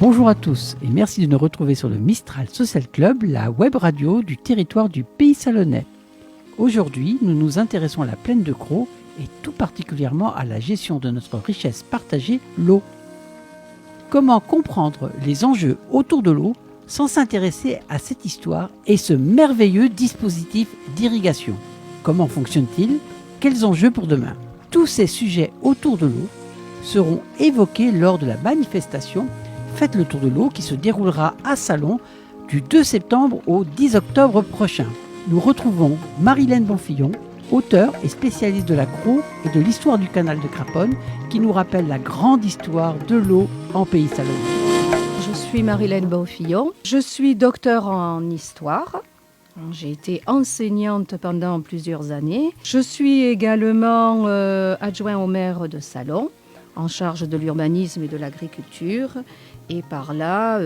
Bonjour à tous et merci de nous retrouver sur le Mistral Social Club, la web radio du territoire du Pays Salonnais. Aujourd'hui, nous nous intéressons à la plaine de Crau et tout particulièrement à la gestion de notre richesse partagée, l'eau. Comment comprendre les enjeux autour de l'eau sans s'intéresser à cette histoire et ce merveilleux dispositif d'irrigation? Comment fonctionne-t-il? Quels enjeux pour demain? Tous ces sujets autour de l'eau seront évoqués lors de la manifestation Faites le tour de l'eau qui se déroulera à Salon du 2 septembre au 10 octobre prochain. Nous retrouvons Marilène Bonfillon, auteure et spécialiste de la Crau et de l'histoire du canal de Craponne, qui nous rappelle la grande histoire de l'eau en Pays Salonnais. Je suis Marilène Bonfillon, je suis docteure en histoire. J'ai été enseignante pendant plusieurs années. Je suis également adjoint au maire de Salon, en charge de l'urbanisme et de l'agriculture. Et par là,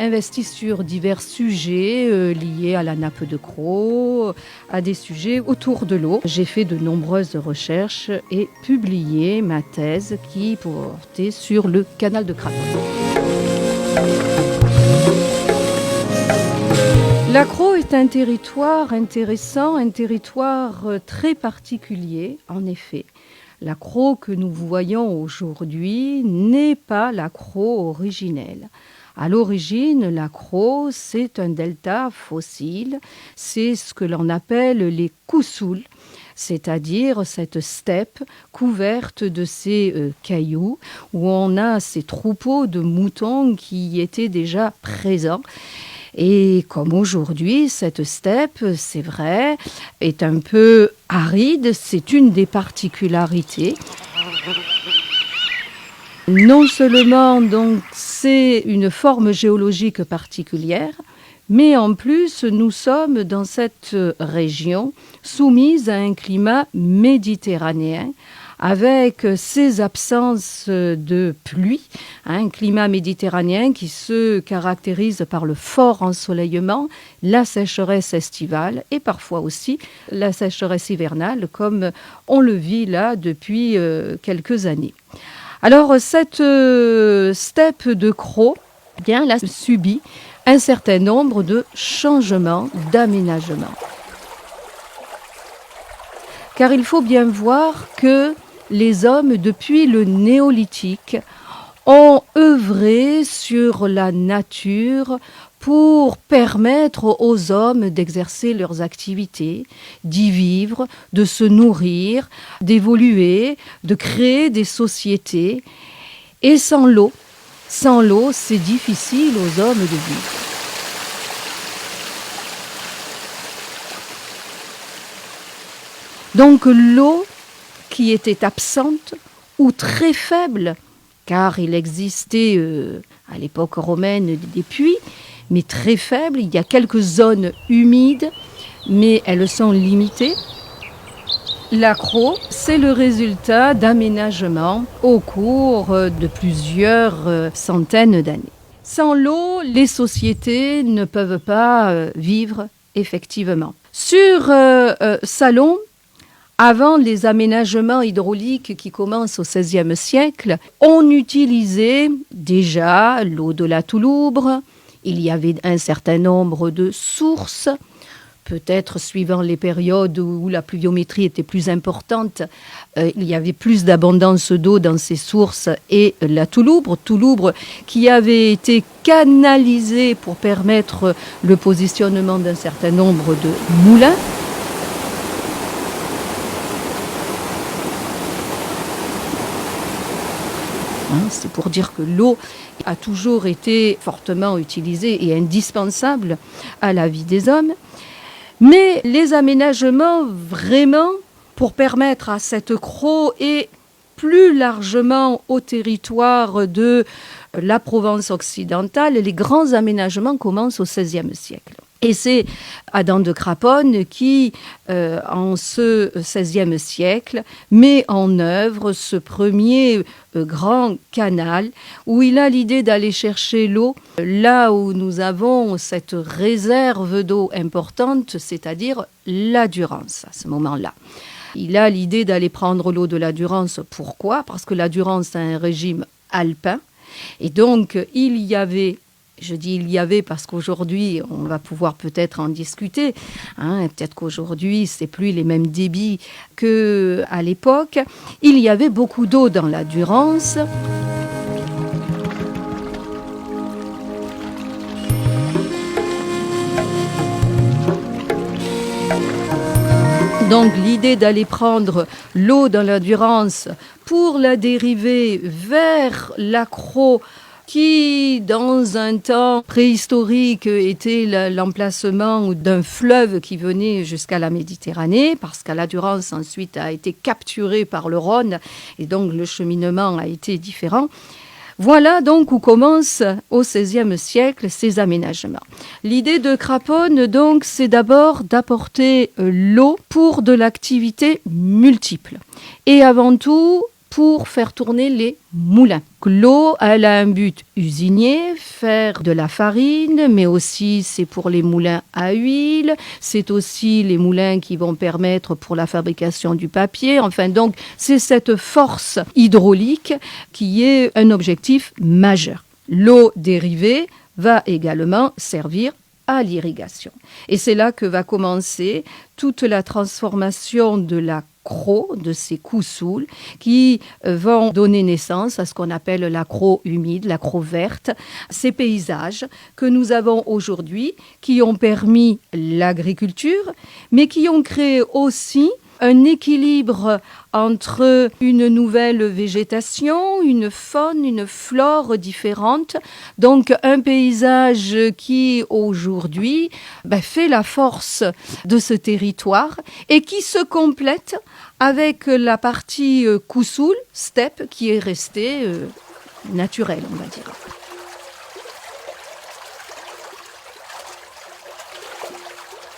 investie sur divers sujets liés à la nappe de Crau, à des sujets autour de l'eau. J'ai fait de nombreuses recherches et publié ma thèse qui portait sur le canal de Craponne. La Crau est un territoire intéressant, un territoire très particulier, en effet. La Crau que nous voyons aujourd'hui n'est pas la Crau originelle. À l'origine, la Crau, c'est un delta fossile, c'est ce que l'on appelle les coussouls, c'est-à-dire cette steppe couverte de ces cailloux où on a ces troupeaux de moutons qui étaient déjà présents. Et comme aujourd'hui, cette steppe, c'est vrai, est un peu aride, c'est une des particularités. Non seulement donc c'est une forme géologique particulière, mais en plus nous sommes dans cette région soumise à un climat méditerranéen, avec ces absences de pluie, un climat méditerranéen qui se caractérise par le fort ensoleillement, la sécheresse estivale et parfois aussi la sécheresse hivernale, comme on le vit là depuis quelques années. Alors cette steppe de Crau, bien, elle a subi un certain nombre de changements, d'aménagements. Car il faut bien voir que les hommes, depuis le néolithique, ont œuvré sur la nature pour permettre aux hommes d'exercer leurs activités, d'y vivre, de se nourrir, d'évoluer, de créer des sociétés. Et sans l'eau, c'est difficile aux hommes de vivre. Donc l'eau qui était absente ou très faible, car il existait à l'époque romaine des puits, mais très faibles. Il y a quelques zones humides, mais elles sont limitées. La Crau, c'est le résultat d'aménagements au cours de plusieurs centaines d'années. Sans l'eau, les sociétés ne peuvent pas vivre effectivement. Sur Salon, avant les aménagements hydrauliques qui commencent au XVIe siècle, on utilisait déjà l'eau de la Touloubre. Il y avait un certain nombre de sources, peut-être suivant les périodes où la pluviométrie était plus importante, il y avait plus d'abondance d'eau dans ces sources et la Touloubre qui avait été canalisée pour permettre le positionnement d'un certain nombre de moulins. C'est pour dire que l'eau a toujours été fortement utilisée et indispensable à la vie des hommes. Mais les aménagements vraiment pour permettre à cette Crau et plus largement au territoire de la Provence occidentale, les grands aménagements commencent au XVIe siècle. Et c'est Adam de Craponne qui, en ce XVIe siècle, met en œuvre ce premier grand canal où il a l'idée d'aller chercher l'eau là où nous avons cette réserve d'eau importante, c'est-à-dire la Durance à ce moment-là. Il a l'idée d'aller prendre l'eau de la Durance. Pourquoi ? Parce que la Durance a un régime alpin Et donc, il y avait, je dis il y avait parce qu'aujourd'hui, on va pouvoir peut-être en discuter, peut-être qu'aujourd'hui, c'est plus les mêmes débits qu'à l'époque. Il y avait beaucoup d'eau dans la Durance. Donc l'idée d'aller prendre l'eau dans la Durance pour la dériver vers l'Accro, qui dans un temps préhistorique était l'emplacement d'un fleuve qui venait jusqu'à la Méditerranée, parce qu'à la Durance ensuite a été capturé par le Rhône et donc le cheminement a été différent. Voilà donc où commencent au XVIe siècle ces aménagements. L'idée de Craponne, donc, c'est d'abord d'apporter l'eau pour de l'activité multiple. Et avant tout, pour faire tourner les moulins. L'eau, elle a un but usinier, faire de la farine, mais aussi c'est pour les moulins à huile, c'est aussi les moulins qui vont permettre pour la fabrication du papier. Enfin, donc, c'est cette force hydraulique qui est un objectif majeur. L'eau dérivée va également servir à l'irrigation. Et c'est là que va commencer toute la transformation de la Crau, de ces coussouls, qui vont donner naissance à ce qu'on appelle la Crau humide, la Crau verte, ces paysages que nous avons aujourd'hui, qui ont permis l'agriculture, mais qui ont créé aussi un équilibre entre une nouvelle végétation, une faune, une flore différente. Donc un paysage qui aujourd'hui fait la force de ce territoire et qui se complète avec la partie Koussoul, steppe, qui est restée naturelle, on va dire.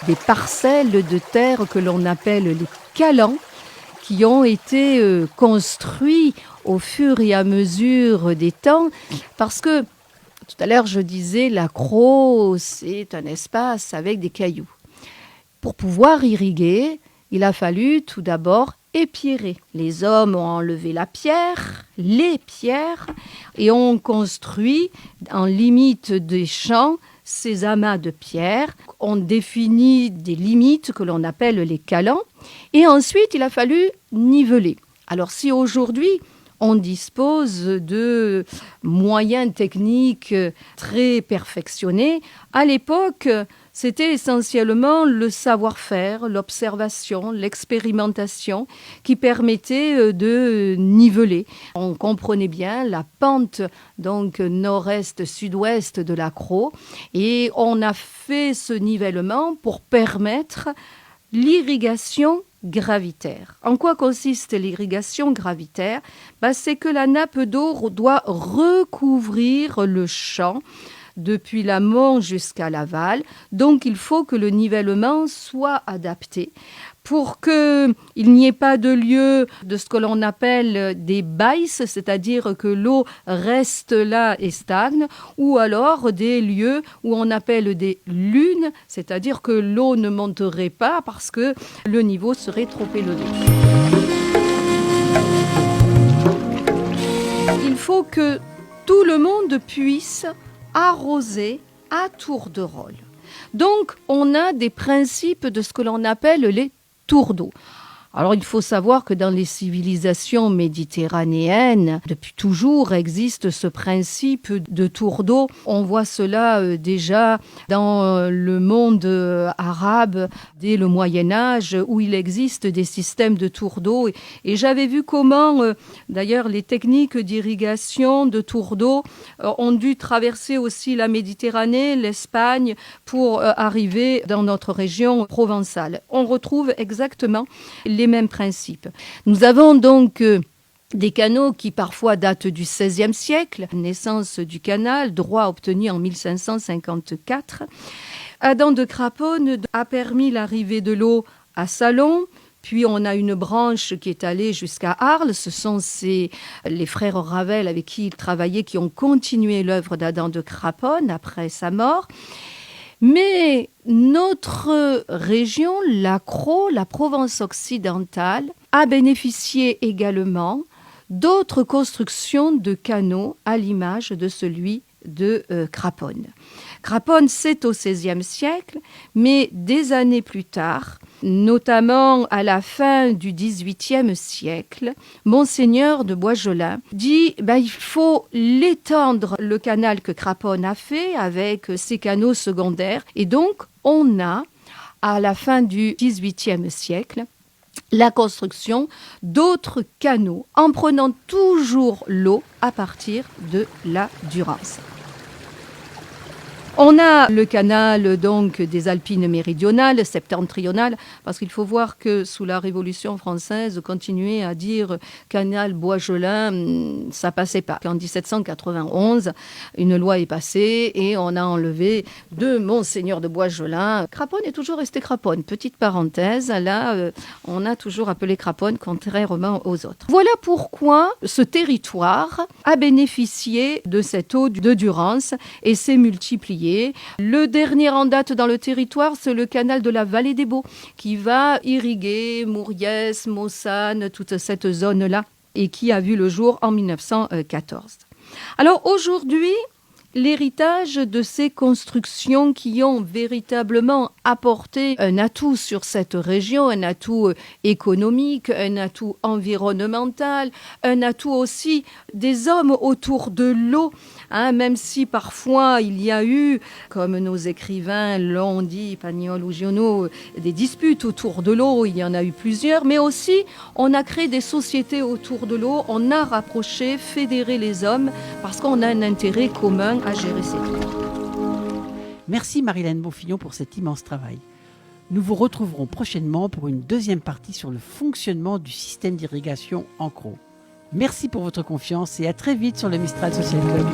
Des parcelles de terre que l'on appelle les calans, qui ont été construits au fur et à mesure des temps, parce que tout à l'heure je disais la Crau, c'est un espace avec des cailloux. Pour pouvoir irriguer, il a fallu tout d'abord épierrer. Les hommes ont enlevé les pierres, et ont construit en limite des champs ces amas de pierres. On définit des limites que l'on appelle les calans. Et ensuite, il a fallu niveler. Alors si aujourd'hui, on dispose de moyens techniques très perfectionnés, à l'époque, c'était essentiellement le savoir-faire, l'observation, l'expérimentation qui permettait de niveler. On comprenait bien la pente donc nord-est-sud-ouest de la Crau, et on a fait ce nivellement pour permettre l'irrigation gravitaire. En quoi consiste l'irrigation gravitaire ? C'est que la nappe d'eau doit recouvrir le champ depuis l'amont jusqu'à l'aval. Donc, il faut que le nivellement soit adapté pour qu'il n'y ait pas de lieu de ce que l'on appelle des baisses, c'est-à-dire que l'eau reste là et stagne, ou alors des lieux où on appelle des lunes, c'est-à-dire que l'eau ne monterait pas parce que le niveau serait trop élevé. Il faut que tout le monde puisse arroser à tour de rôle. Donc, on a des principes de ce que l'on appelle les tours d'eau. Alors, il faut savoir que dans les civilisations méditerranéennes, depuis toujours, existe ce principe de tour d'eau. On voit cela déjà dans le monde arabe dès le Moyen-Âge, où il existe des systèmes de tours d'eau. Et j'avais vu comment, d'ailleurs, les techniques d'irrigation de tours d'eau ont dû traverser aussi la Méditerranée, l'Espagne, pour arriver dans notre région provençale. On retrouve exactement les mêmes principes. Nous avons donc des canaux qui parfois datent du XVIe siècle, naissance du canal, droit obtenu en 1554. Adam de Craponne a permis l'arrivée de l'eau à Salon, puis on a une branche qui est allée jusqu'à Arles. Ce sont les frères Ravel avec qui il travaillait qui ont continué l'œuvre d'Adam de Craponne après sa mort. Mais notre région, la Crau, la Provence occidentale, a bénéficié également d'autres constructions de canaux à l'image de celui de Craponne. Craponne, c'est au XVIe siècle, mais des années plus tard, notamment à la fin du XVIIIe siècle, Monseigneur de Boisgelin dit il faut l'étendre, le canal que Craponne a fait avec ses canaux secondaires. Et donc, on a, à la fin du XVIIIe siècle, la construction d'autres canaux en prenant toujours l'eau à partir de la Durance. On a le canal donc des Alpines méridionales, septentrionales, parce qu'il faut voir que sous la Révolution française, continuer à dire canal Boisgelin, ça passait pas. En 1791, une loi est passée et on a enlevé de Monseigneur de Boisgelin. Craponne est toujours resté Craponne. Petite parenthèse, là, on a toujours appelé Craponne contrairement aux autres. Voilà pourquoi ce territoire a bénéficié de cette eau de Durance et s'est multiplié. Le dernier en date dans le territoire, c'est le canal de la Vallée des Baux qui va irriguer Mouriès, Mossane, toute cette zone-là et qui a vu le jour en 1914. Alors aujourd'hui, l'héritage de ces constructions qui ont véritablement apporté un atout sur cette région, un atout économique, un atout environnemental, un atout aussi des hommes autour de l'eau, même si parfois il y a eu, comme nos écrivains l'ont dit, Pagnol ou Giono, des disputes autour de l'eau, il y en a eu plusieurs, mais aussi on a créé des sociétés autour de l'eau, on a rapproché, fédéré les hommes parce qu'on a un intérêt commun à gérer cette eau. Merci Marilène Bonfillon pour cet immense travail. Nous vous retrouverons prochainement pour une deuxième partie sur le fonctionnement du système d'irrigation en Crau. Merci pour votre confiance et à très vite sur le Mistral Social Club.